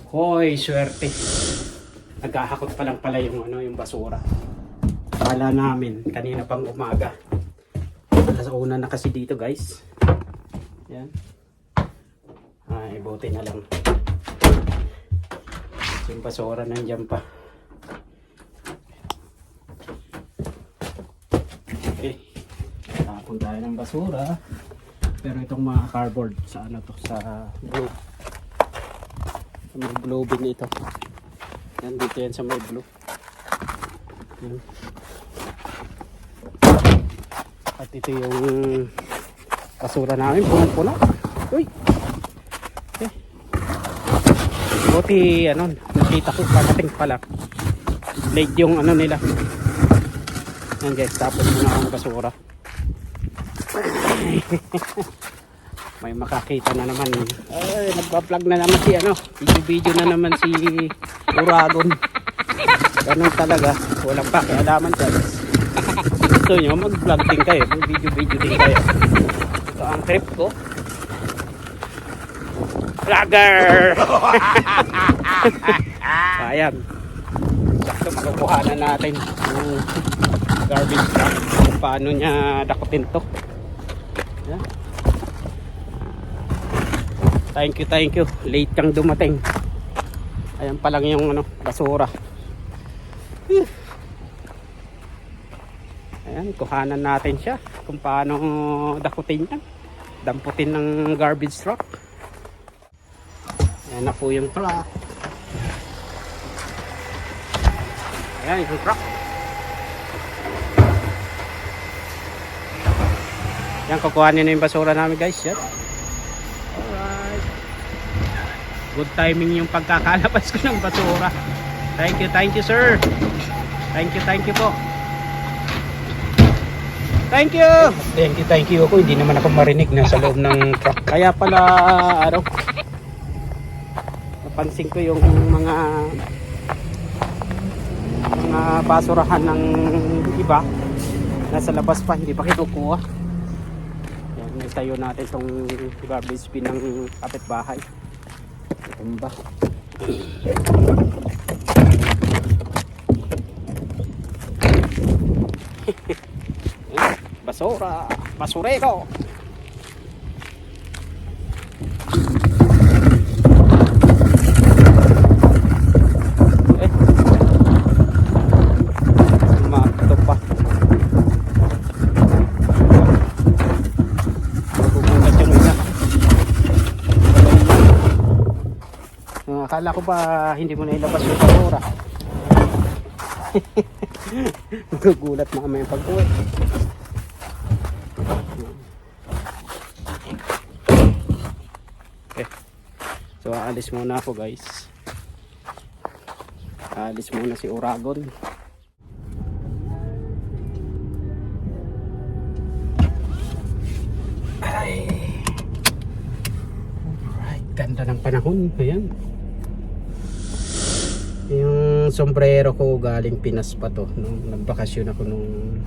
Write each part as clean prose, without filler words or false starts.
Hoy, swerte. Naghahakot pa lang pala yung yung basura. Kala namin kanina pang umaga. Alas una na kasi dito, guys. Yan. Ay, buti na lang. Yung basura nandiyan pa. Okay. Tapon tayo ng basura. Pero itong mga cardboard sa sa blue. Sa may blue bin ito. Yan, dito yan sa may blue. Yan. At ito yung basura namin, punong-puno. Uy! Okay. Buti, nakita ko, patating pala. Late yung nila. Yan guys, tapos muna ang basura. May makakita na naman. Ay, nagpa-vlog na naman si video na naman si Uragon. Ganun talaga, walang pakialaman dyan. Gusto nyo, mag-vlog din kayo, mag-video din kayo. Ito ang trip ko. Vlogger! Ayan. Sakto makukuha na natin yung garbage truck. Paano niya dakutin to. Ayan. Thank you. Late kang dumating. Ayan pa lang yung basura. Ayan, kuhanan natin siya kung paano dakutin yan. Damputin ng garbage truck. Ayan na po yung truck. Ayan yung truck. Ayan, kukuhanin na yung basura namin, guys. Yan. Alright. Good timing yung pagkakalabas ko ng basura. Thank you sir. Thank you po. Thank you ako. Hindi naman ako marinig na sa loob ng truck. Kaya pala napansin ko yung mga basurahan ng iba nasa labas pa, hindi pa kinukuha. Yan, tayo natin itong garbage bin ng kapitbahay. Tumba. Basurero. Makto pa. Magugulat yung isa. Akala ko ba hindi mo na ilabas yung basura. Magugulat mamaya yung pag-uwi. Okay. So aalis muna ako, guys. Aalis muna si Uragon. Ay. Alright, ganda ng panahon. Ayan. Yung sombrero ko galing Pinas pa to. Nagbakasyon ako nung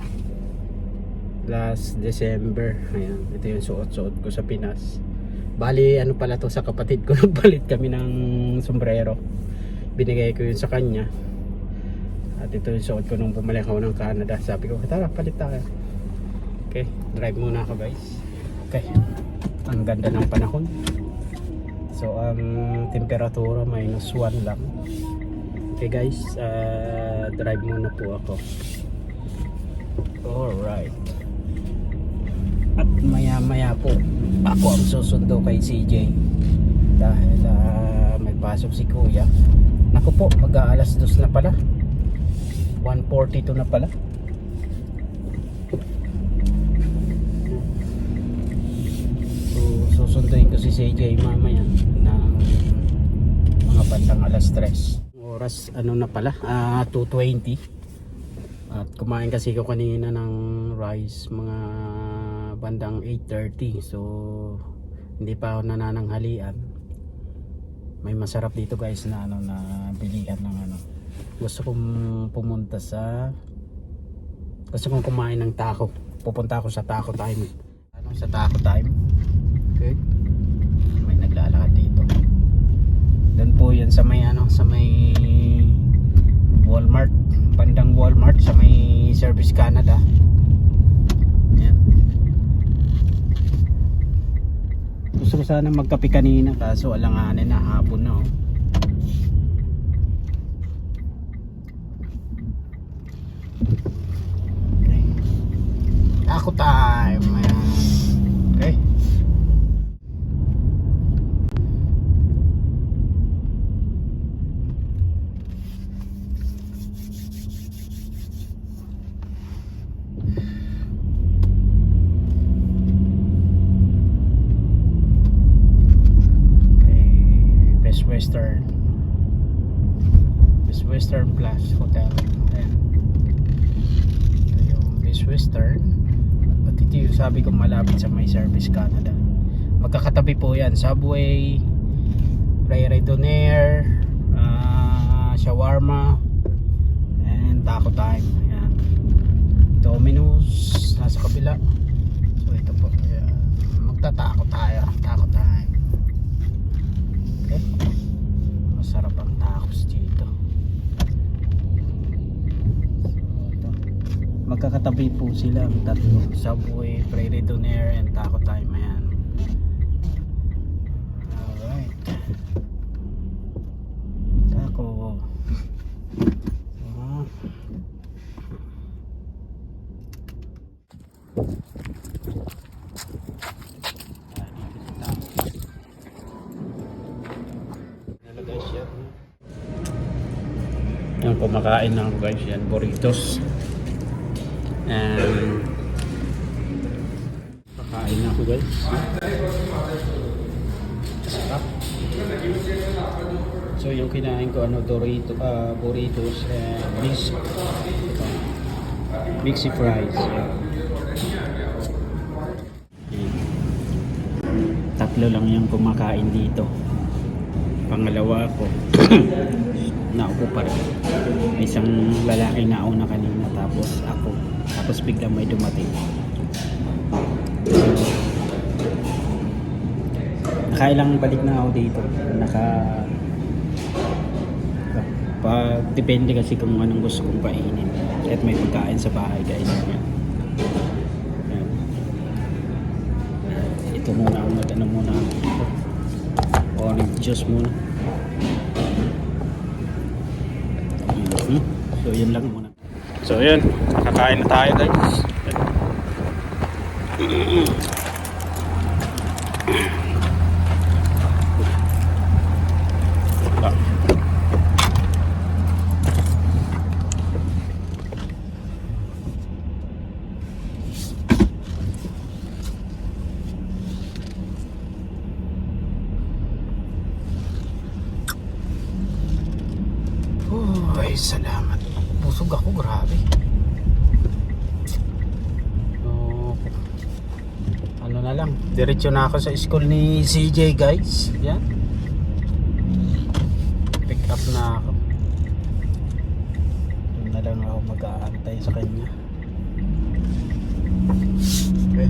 last December. Ayan, ito yung suot-suot ko sa Pinas. Bali, pala to sa kapatid ko. Nagpalit kami ng sombrero. Binigay ko yun sa kanya. At ito yung suot ko nung bumalik ako ng Canada. Sabi ko, tara, palit tayo. Okay, drive muna ako, guys. Okay, ang ganda ng panahon. So, ang temperatura -1 lang. Okay, guys, drive muna po ako. Alright. At maya po ako ang susundo kay CJ dahil may pasok si kuya. Naku po, mag-aalas 2 na pala, 1:42 na pala. So susunduin ko si CJ mamaya ng mga bandang alas 3. Oras na pala, 2:20. At kumain kasi ko kanina ng rice mga bandang 8:30. So hindi pa ako nanananghalian. May masarap dito, guys, na na bilihan ng Gusto kong pumunta gusto kong kumain ng taco. Pupunta ako sa taco time. Sa sa taco time. Okay, may naglalakad dito. Okay guys, drive muna po ako. So, aalis muna po ako. Okay, Doon po yun sa may ano, sa may Walmart, bandang Walmart sa may Service Canada. Yan. Gusto ko sana magkape kanina kaso alanganin na, hapon na oh. Okay. Ako time. Ayan. Okay. Best Western Plus Hotel. Ayan. Ito yung Best Western. At ito yung sabi ko malapit sa may Service Canada. Magkakatabi po yan. Subway, Prairie Donair, Shawarma, and Taco Time. Ayan. Domino's nasa kabila. So ito po. Ayan. Magtatako tayo. Taco Time. Okay. Masarap ang tacos dito. So, ito. Magkakatabi po sila ang tatlo. Subway, Prairie Donair, and Taco Time. Ayan. Alright. Taco. Yan, kumakain na ako guys, yan burritos, and kakain na ako guys. Sarap. So yung kinain ko ano, burritos and mixy fries. Yan. Tatlo lang yung kumakain dito, pangalawa ako. Naupo pa rin. Isang lalaki na una kanina, tapos ako, tapos biglang may dumating. Nakailang balik na ako dito. Depende kasi kung anong gusto kong kainin. At may pagkain sa bahay guys. Yan. Ito muna ang mag-ano muna. Orange juice muna. So yun lang muna. So yun, kakain na tayo guys. Ay, salamat. Busog ako, grabe. So, ano na lang, diretso na ako sa school ni CJ guys. Yan. Pick up na ako. Doon na lang ako mag-aantay sa kanya. Okay.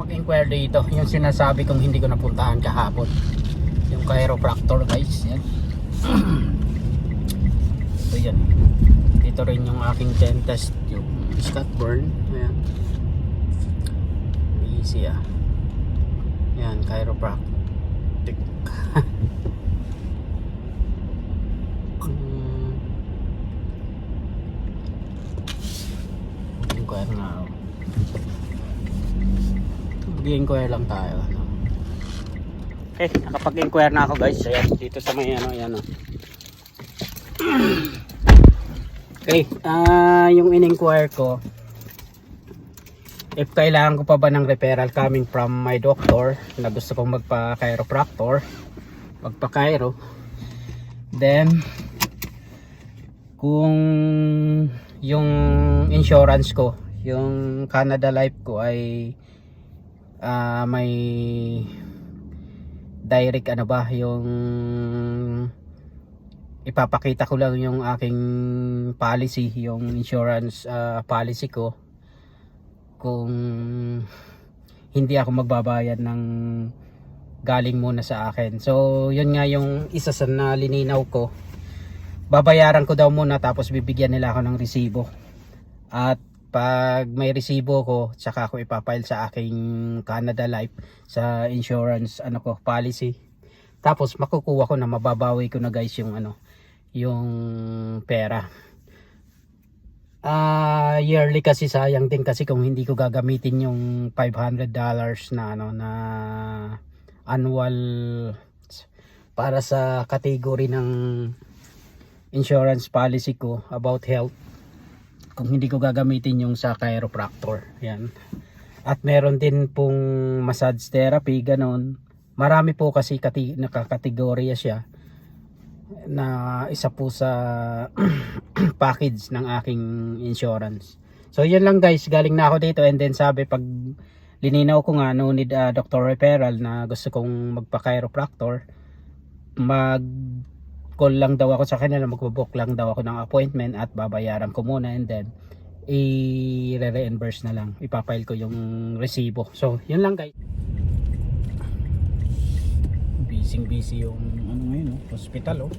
Inquire dito, yung sinasabi kong hindi ko napuntahan kahapon, yung chiropractor guys. Yan. So yan, dito rin yung aking dentist, yung Scott Burn. Ayan, easy ah. Yan, chiropractic. Inquire nga ako. Mag-inquire lang tayo. Okay, nakapag-inquire na ako guys. Ayan, dito sa may ano, ayan o. Okay, yung in-inquire ko, if kailangan ko pa ba ng referral coming from my doctor na gusto kong magpa-chiropractor, magpa-chiro, then kung yung insurance ko, yung Canada Life ko ay may direct ano ba, yung ipapakita ko lang yung aking policy, yung insurance policy ko, kung hindi ako magbabayad ng galing muna sa akin. So yun nga yung isa sa nalinaw ko, babayaran ko daw muna tapos bibigyan nila ako ng resibo, at pag may resibo ko saka ako ipapile sa aking Canada Life sa insurance policy, tapos makukuha ko na, mababawi ko na guys yung yung pera. Yearly kasi sayang din kasi kung hindi ko gagamitin yung $500 na na annual para sa category ng insurance policy ko about health, kung hindi ko gagamitin yung sa chiropractor. Yan. At meron din pong massage therapy, ganon. Marami po kasi nakakategorya siya na isa po sa package ng aking insurance. So yun lang guys, galing na ako dito, and then sabi, pag lininaw ko nga, no need doctor referral, na gusto kong magpa-chiropractor, mag-call lang daw ako sa kanila, magbo-book lang daw ako ng appointment at babayaran ko muna, and then i-reimburse na lang, ipapile ko yung resibo. So yun lang guys. Busy yung ngayon, hospital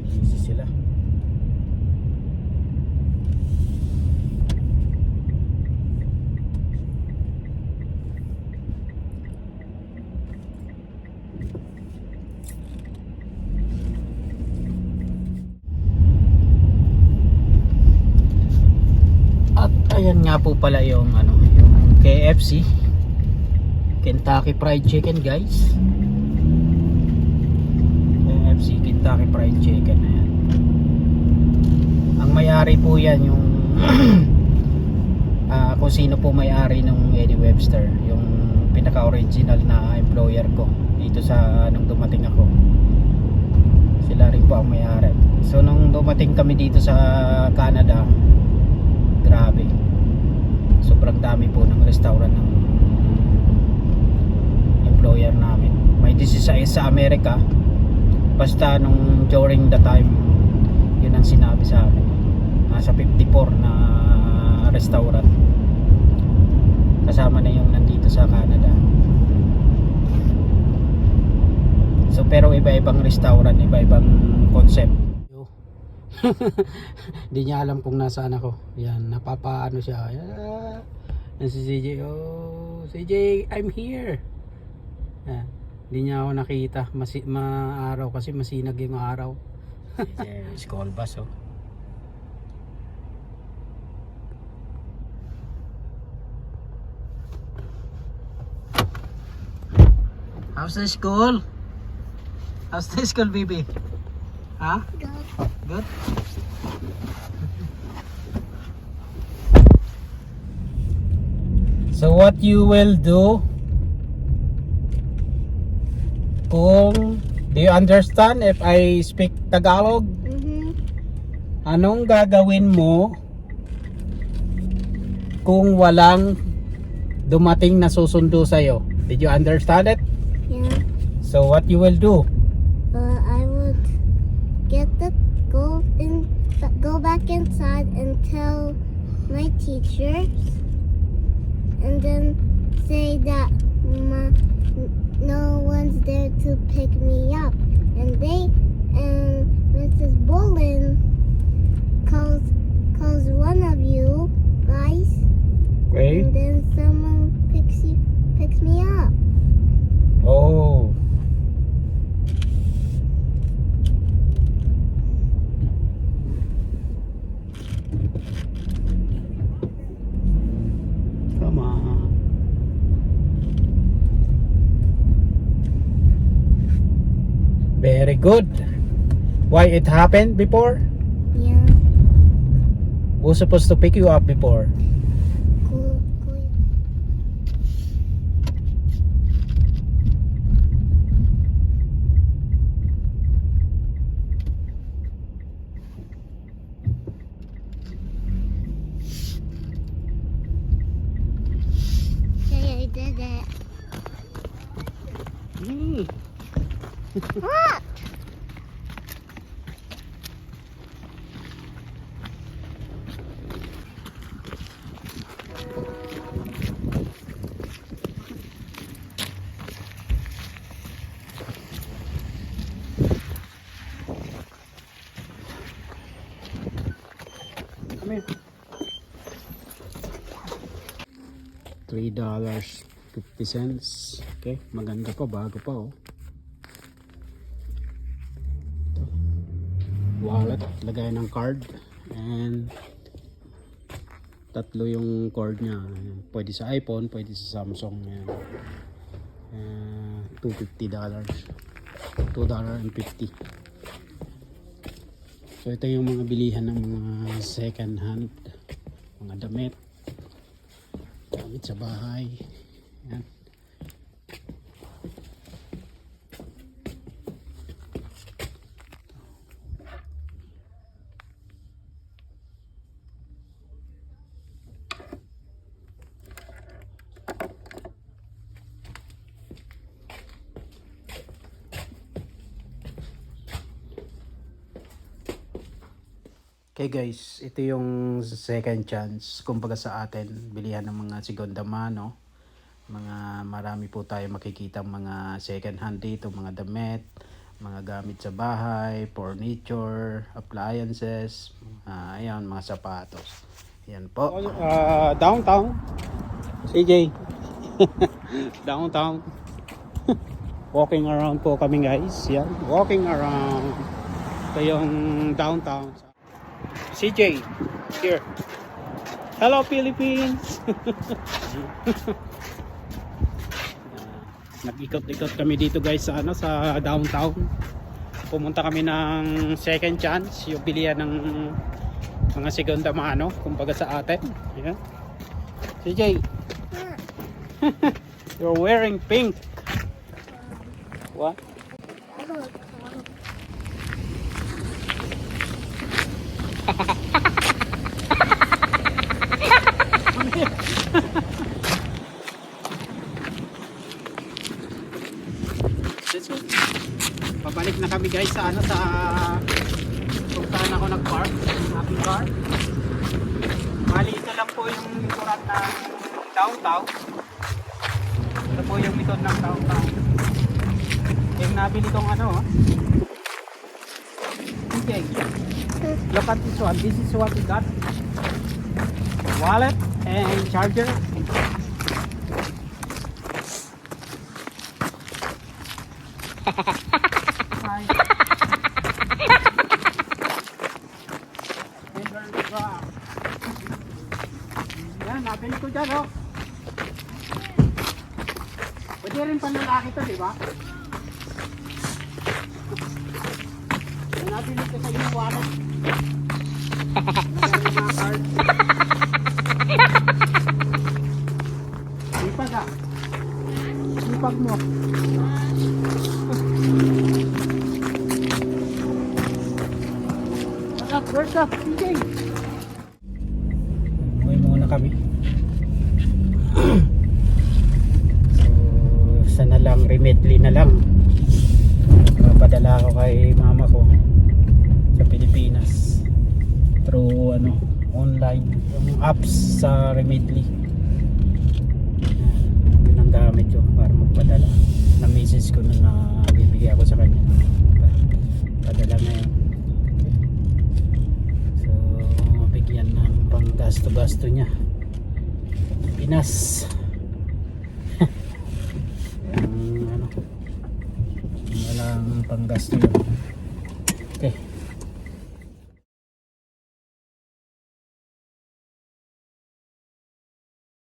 busy sila. At ayan nga po pala yung yung KFC, Kentucky Fried Chicken guys. KFC Kentucky Fried Chicken na yan. Ang may-ari po yan yung kung sino po may-ari ng Eddie Webster, yung pinaka-original na employer ko dito sa nung dumating ako. Sila rin po ang may-ari. So nung dumating kami dito sa Canada, grabe, sobrang dami po ng restaurant ng employer namin. May 16 sa Amerika, basta nung during the time, yun ang sinabi sa amin, nasa 54 na restaurant, kasama na yung nandito sa Canada. So pero iba-ibang restaurant, iba-ibang concept. Hindi niya alam kung nasaan ako. Yan, napapaano siya. Yan si CJ. Oh, CJ, I'm here. Yan. Hindi niya ako nakita. Maaraw kasi, masinag yung araw. School bus oh. How's the school? How's the school, baby? Huh? Good. So what you will do, do you understand if I speak Tagalog? Anong gagawin mo kung walang dumating na susundo sa'yo? Did you understand it? Yeah. So what you will do? I would go back inside and tell my teachers, and then say that no one's there to pick me up, and Mrs. Bolin calls one of you guys, Okay. and then someone picks me up. Oh. Come on. Very good. Why it happened before? Yeah. Who's supposed to pick you up before? Cool. Okay, I did it. Hmm. What? Come here. $3.50. Okay, maganda pa, bago pa oh. Wallet, lagay ng card, and tatlo yung cord niya. Pwede sa iPhone, pwede sa Samsung. Yan. $250. $2.50. So ito yung mga bilihan ng mga second hand, mga damit sa bahay. Yan. Okay guys, ito yung second chance kumbaga sa atin, bilihan ng mga segunda mano. Mga marami po tayo makikita mga second hand dito, mga damit, mga gamit sa bahay, furniture, appliances, ayan, mga sapatos. Yan po. Downtown. CJ. Downtown. Walking around po kami guys. Yan, walking around. Ito yung downtown. CJ, here. Hello Philippines. Nag-ikot-ikot kami dito guys sa sa downtown. Pumunta kami ng second chance, yung bilihan ng mga segunda mano, kumbaga sa atin. Yeah. CJ. You're wearing pink. What? Pabalik na kami guys sa sa kung saan ako nag-park, happy car. Bali ito lang po yung likuran ng downtown. Ito po yung likod ng downtown. Yung nabili kong okay. Look at this one. This is what we got. Wallet and charger. Yan, nabili ko dyan oh. Pwede rin panlalaki to, di ba? Nabili ko sa iyo wallet. Nabili mga card. Sipag ah. Sipag mo. Where's up? Okay. Uwi muna kami. So, sana lang, remotely na lang. Papadala ako kay mama ko sa Pilipinas through online, yung apps sa Remitly. Yun ang gamit ko para magpadala. Na-message ko na bibigay ako sa kanya. Padala na yun. So, mabigyan ng pang gasto-gasto niya. Pinas. Walang panggasto yun.